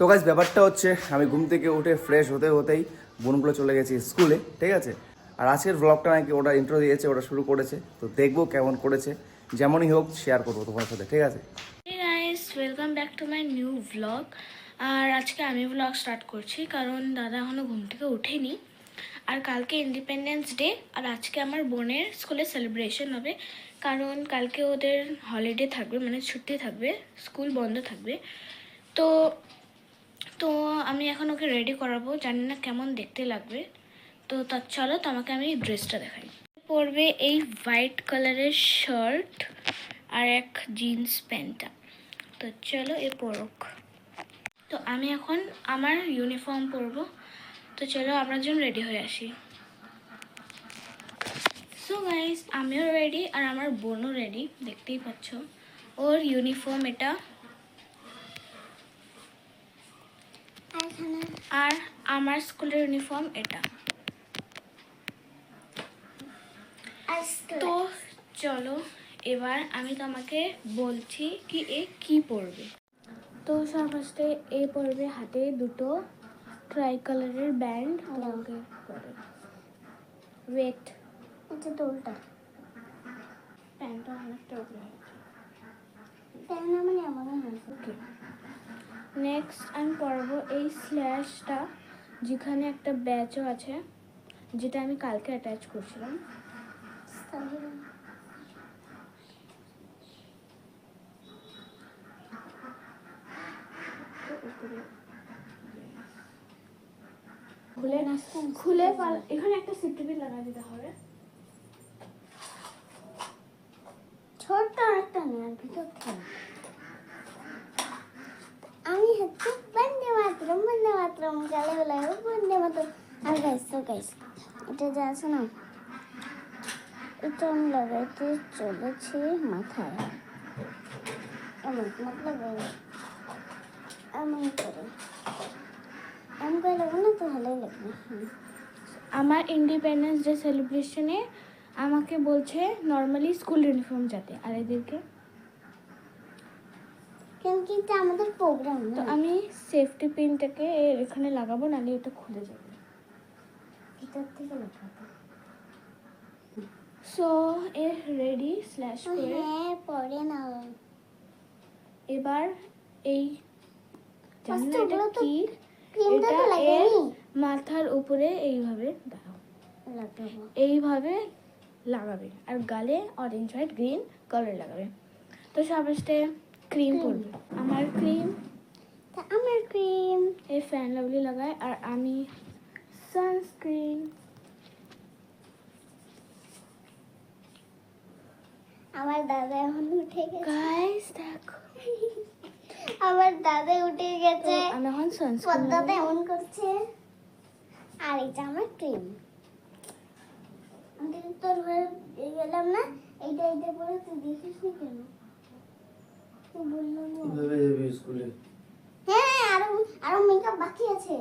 তো গাইস ব্যাপারটা হচ্ছে আমি ঘুম থেকে উঠে ফ্রেশ হতে হতেই বোনগুলো চলে গেছি স্কুলে, ঠিক আছে। আর আজকের ব্লগটা নাকি ওটা ইন্ট্রো দিয়েছে, ওটা শুরু করেছে, তো দেখবো কেমন করেছে। যেমনই হোক শেয়ার করবো তোমার সাথে, ঠিক আছে। Hey guys, welcome back to my new vlog. আর আজকে আমি vlog স্টার্ট করছি কারণ দাদা এখনো ঘুম থেকে ওঠেনি। আর কালকে ইন্ডিপেন্ডেন্স ডে, আর আজকে আমার বোনের স্কুলে সেলিব্রেশন হবে কারণ কালকে ওদের হলিডে থাকবে, মানে ছুটি থাকবে, স্কুল বন্ধ থাকবে। তো তো আমি এখন ওকে রেডি করাবো, জানি না কেমন দেখতে লাগবে। তো চলো তোমাকে আমি ড্রেসটা দেখাই। পরবে এই হোয়াইট কালারের শার্ট আর এক জিন্স প্যান্টটা। তো চলো এ পরুক। তো আমি এখন আমার ইউনিফর্ম পরবো, তো চলো আমরা জন রেডি হয়ে আসি। সো গাইস, আমিও রেডি আর আমার বোনও রেডি, দেখতেই পাচ্ছ। ওর ইউনিফর্ম এটা, আর আমার স্কুলের ইউনিফর্ম এটা। তো চলো এবার আমি তোমাকে বলছি কি এ কি পরবে। তো ফার্স্টে এ পরবে হাতে দুটো ট্রাই কালারের ব্যান্ড। তোমাকে ওয়েট, এটা তো উল্টা প্যান্টটা অনেকটা উপরে হয়েছে। প্যান মানে এমন হয়েছে। ওকে, নেক্সট আমি পরবো এই স্ল্যাশটা, যেখানে একটা ব্যাচও আছে, যেটা আমি কালকে অ্যাটাচ করছিলাম। খুলে খুলে এখানে একটা সিপটিপি লাগাই দিতে হবে। ছোট্ট একটা নেয়ার ভিতর থেকে আমি হচ্ছে বন্দে মাতরম গালে বেলায় বন্দে মাতরম। আর গাইস এটা যা আছে না, এটা আমি লাগাইতে চলেছি মাথায়। এমন মতলব এমন করে এমন করে লাগবে না, তো ভালোই লাগবে। আমার ইন্ডিপেন্ডেন্স ডে সেলিব্রেশনে আমাকে বলছে নর্মালি স্কুল ইউনিফর্ম যাতে, আর এদেরকে কিন্তু এটা আমাদের প্রোগ্রাম তো না। আমি সেফটি পিনটাকে এখানে লাগাবো, নাহলে এটা খুলে যাবে। ভিতর থেকে লাগাবো। সো এ রেডি স্ল্যাশ করে হ্যাঁ পরে না, এবার এই জানি না First এটা ওগুলো তো কি, ক্রিমটা এটা তো এর লাগাইনি। মাথার উপরে এইভাবে দাও, লাগাবো। এইভাবে লাগাবে, আর গালে অরেঞ্জ হোয়াইট গ্রিন কালার লাগাবে। তো ফার্স্টে ক্রিম পরবে। আমার ক্রিম, তা আমার ক্রিম এই ফ্যান লাভলি লাগায়, আর আমি সানস্ক্রিন। আমার দাদা এখন উঠে গেছে। গাইস দেখো, আমার দাদা উঠে তো গেছে, আমি এখন সানস্ক্রিন পদ্মাতে এমন করছে। আর এটা আমার ক্রিম। আমি তোর হয়ে গেলাম না, এইটা পরে তুই দেখিস নি কেন? তুই বললাম স্কুলে হ্যাঁ, আরো মেকআপ বাকি আছে।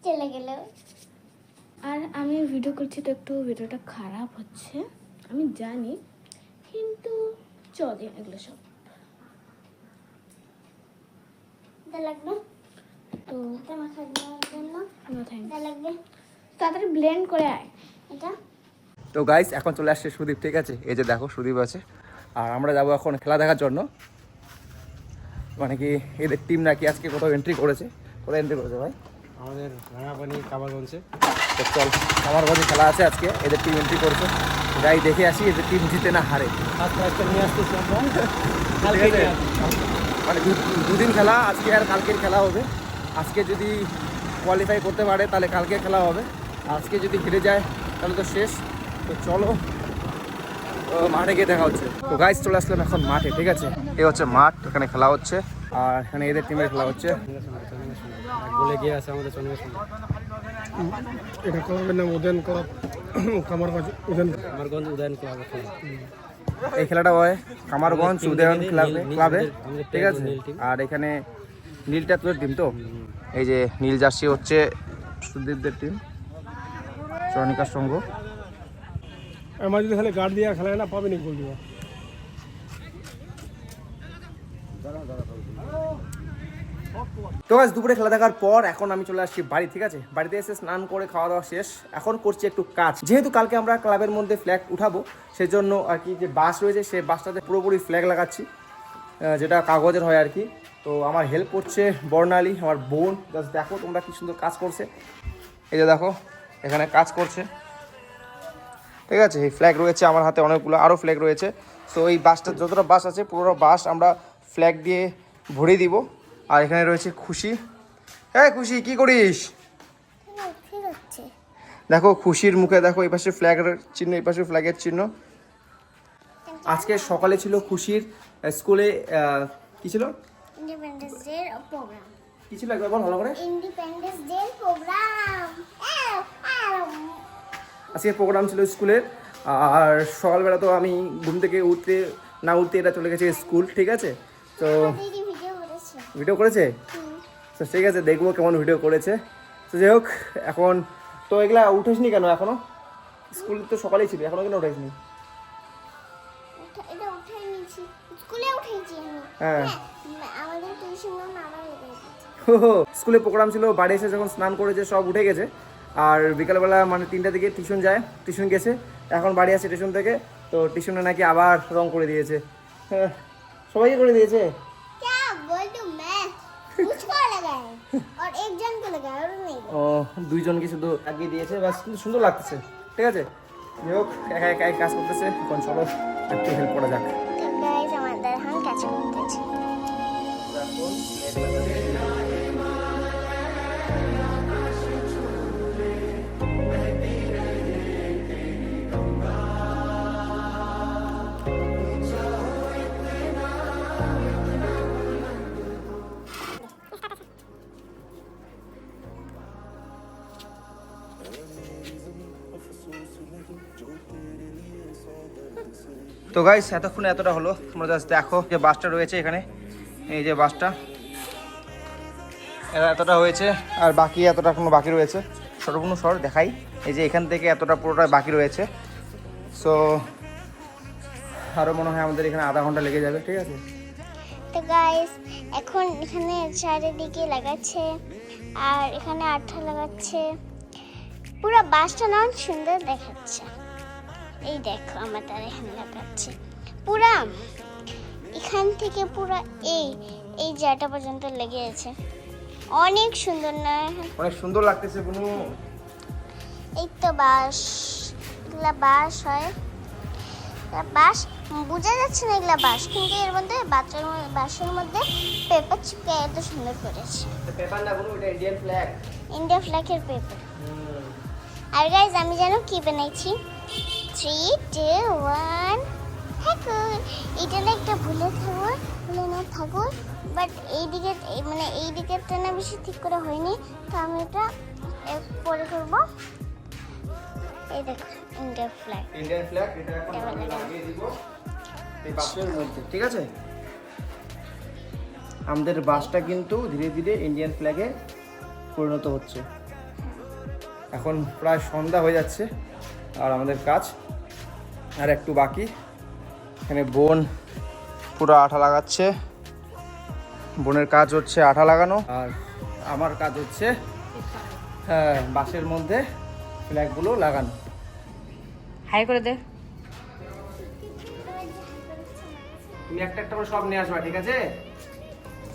চলে গেল। আর আমি ভিডিও করছি, তো একটু ভিডিওটা খারাপ হচ্ছে আমি জানি, কিন্তু চলে এগুলো সব। এটা লাগবে তো এটা মাথায় দেওয়ার জন্য। এটা লাগবে তাড়াতাড়ি ব্লেন্ড করে আয়। এটা। তো গাইস এখন চলে আসছে সুদীপ, ঠিক আছে। এই যে দেখো সুদীপ আছে, আর আমরা যাবো এখন খেলা দেখার জন্য। মানে কি এদের টিম নাকি আজকে কোথাও এন্ট্রি করেছে। কোথায় এন্ট্রি করেছে ভাই? আমাদের রাঙাপানি কামারগঞ্জে। তো চল, কামারগঞ্জে খেলা আছে আজকে, এদের টিম এন্ট্রি করেছে। যাই দেখে আসি এদের টিম জিতে না হারে। ফার্স্ট প্রাইজটা নিয়ে আসতেছি আমরা। ঠিক আছে, মানে দুদিন খেলা, আজকে আর কালকের খেলা হবে। আজকে যদি কোয়ালিফাই করতে পারে তাহলে কালকে খেলা হবে, আজকে যদি হেরে যায় তাহলে তো শেষ। তো চলো মাঠে গিয়ে দেখা হচ্ছে। তো গাইস চলে আসলাম এখন মাঠে, ঠিক আছে। এ হচ্ছে মাঠ, এখানে খেলা হচ্ছে, আর এখানে এদের টিমের খেলা হচ্ছে। বলে গিয়ে আছে আমাদের চন্দ্রের সঙ্গে। এটা ক্লাবের নাম উদয়ন ক্লাব, কামারগঞ্জ উদয়ন। কামারগঞ্জ উদয়ন ক্লাব। এই খেলাটা হয় কামারগঞ্জ উদয়ন ক্লাবে, ঠিক আছে। নীল টিম। আর এখানে নীলটা তোর টিম, তো এই যে নীল জার্সি হচ্ছে সুদীপদের টিম, চয়নিকার সঙ্গ। আমার যদি খালি গার্ড দিয়ে খেলায় না, পাবেনি গোল দিবা। তো গাইস দুপুরে খেলা দেখার পর এখন আমি চলে আসছি বাড়ি, ঠিক আছে। বাড়িতে এসে স্নান করে খাওয়া দাওয়া শেষ, এখন করছি একটু কাজ। যেহেতু কালকে আমরা ক্লাবের মধ্যে ফ্ল্যাগ উঠাবো, সেজন্য আর কি যে বাস রয়েছে সেই বাসটাতে পুরোপুরি ফ্ল্যাগ লাগাচ্ছি, যেটা কাগজের হয় আর কি। তো আমার হেল্প করছে বর্ণালী, আমার বোন। জাস্ট দেখো তোমরা কি সুন্দর কাজ করছে, এই যে দেখো এখানে কাজ করছে, ঠিক আছে। এই ফ্ল্যাগ রয়েছে আমার হাতে অনেকগুলো, আরও ফ্ল্যাগ রয়েছে। তো এই বাসটা যতটা বাস আছে পুরো বাস আমরা ফ্ল্যাগ দিয়ে ভরে দিব। আর এখানে রয়েছে খুশি। হ্যাঁ খুশি, কি করিস? ঠিক আছে। দেখো খুশির মুখে দেখো, এই পাশে ফ্ল্যাগের চিহ্ন, এই পাশে ফ্ল্যাগের চিহ্ন। আজকে সকালে ছিল খুশির স্কুলে কি ছিল, ইন্ডিপেন্ডেন্স ডে প্রোগ্রাম। কি ছিল একবার বল ভালো করে। Independence day programme. আজকে প্রোগ্রাম ছিল স্কুলের। আর সকালবেলা তো আমি ঘুম থেকে উঠতে না উঠতে এটা চলে গেছে স্কুল, ঠিক আছে। তো দিদি ভিডিও করেছে। ভিডিও করেছে, তো ঠিক আছে দেখবো কেমন ভিডিও করেছে। তো যাই হোক, এখন তো এগুলা উঠেসনি কেন এখনো? স্কুল তো সকালেই ছিল, এখনো কেন উঠেসনি? এটা উঠে নিয়েছি, স্কুলে উঠেছি আমি। হ্যাঁ আমাদের টিউশন আবার লেগে গেছে। স্কুলে প্রোগ্রাম ছিল, বাড়ি এসে যখন স্নান করেছে সব উঠে গেছে। আর বিকালবেলা মানে 3টার দিকে টিউশন যায়, টিউশন গেছে, এখন বাড়ি আসে টিউশন থেকে। তো টিউশনে নাকি আবার রং করে দিয়েছে। হ্যাঁ সবাইকে করে দিয়েছে। क्या बोल दूं मैं, मुझको लगा है और एक जन को लगा है और नहीं। ও দুইজনকে শুধু লাগিয়ে দিয়েছে, বাস কিন্তু সুন্দর লাগতেছে, ঠিক আছে। যাই হোক একা একাই কাজ করতেছে, এখন চলো একটু হেল্প করা যাক। তো গাইস আমাদের হান কাজ করতেছে। তো গাইস এতক্ষণে এতটা হলো, তোমরা জাস্ট দেখো যে বাসটা রয়েছে এখানে, এই যে বাসটা এতটা হয়েছে, আর বাকি এতটা কোনো বাকি রয়েছে। সর্বপূর্ণ সর দেখাই, এই যে এখান থেকে এতটা পুরোটা বাকি রয়েছে। সো আরও মনে হয় আমাদের এখানে আধা ঘন্টা লেগে যাবে, ঠিক আছে। তো গাইস এখন এখানে চারিদিকে লাগাচ্ছে আর এখানে আঠা লাগাচ্ছে, পুরো বাসটা না সুন্দর দেখাচ্ছে। এই দেখো আমাদের এখানে লাগাচ্ছে পুরা, এখান থেকে পুরো এই জায়গাটা পর্যন্ত লেগে আছে, অনেক সুন্দর না? অনেক সুন্দর লাগতেছে বুনু। এই তো বাস, এগুলা বাস হয়, বাস বোঝা যাচ্ছে না এগুলা বাস, কিন্তু এর মধ্যে বাসের মধ্যে পেপার চিপকে এত সুন্দর করেছে। পেপার না বুনু, এটা ইন্ডিয়ান ফ্ল্যাগ, ইন্ডিয়া ফ্ল্যাগের পেপার। আর গাইজ আমি জানো কি বানাইছি, 3, 2, 1 ঠাকুর। এটা না একটা ভুলে না ঠাকুর, বাট এইদিকে মানে এই দিকেরটা না বেশি ঠিক করে হয়নি, তো আমি এটা পরে করবো। এই দেখো ইন্ডিয়া ফ্ল্যাগ, ইন্ডিয়ান ফ্ল্যাগ, এটা এখন আমি লাগিয়ে দিব এই বাসের মধ্যে, ঠিক আছে। আমাদের বাসটা কিন্তু ধীরে ধীরে ইন্ডিয়ান ফ্ল্যাগে পরিণত হচ্ছে। এখন প্রায় সন্ধ্যা হয়ে যাচ্ছে আর আমাদের কাজ আর একটু বাকি। এখানে বোন পুরো আঠা লাগাচ্ছে, বোনের কাজ হচ্ছে আঠা লাগানো, আর আমার কাজ হচ্ছে বাসের মধ্যে ফ্ল্যাগগুলো লাগানো। হাই করে দে। তুমি একটা একটা করে সব নিয়ে আসবা, ঠিক আছে।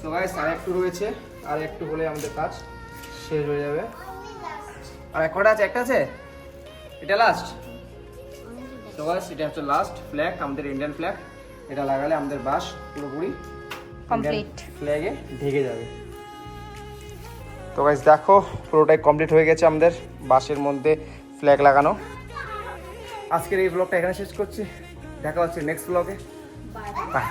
তো গাইস আর একটু রয়েছে, আর একটু হলে আমাদের কাজ শেষ হয়ে যাবে। আর এক কটা আছে, একটা আছে, এটা লাস্ট। তো গাইস এটা হচ্ছে লাস্ট ফ্ল্যাগ, আমাদের ইন্ডিয়ান ফ্ল্যাগ। এটা লাগালে আমাদের বাস পুরোপুরি কমপ্লিট ফ্ল্যাগে ঢেকে যাবে। তো গাইস দেখো পুরোটাই কমপ্লিট হয়ে গেছে আমাদের বাসের মধ্যে ফ্ল্যাগ লাগানো। আজকের এই ব্লগটা এখানে শেষ করছি, দেখা হচ্ছে নেক্সট ব্লগে, বাই।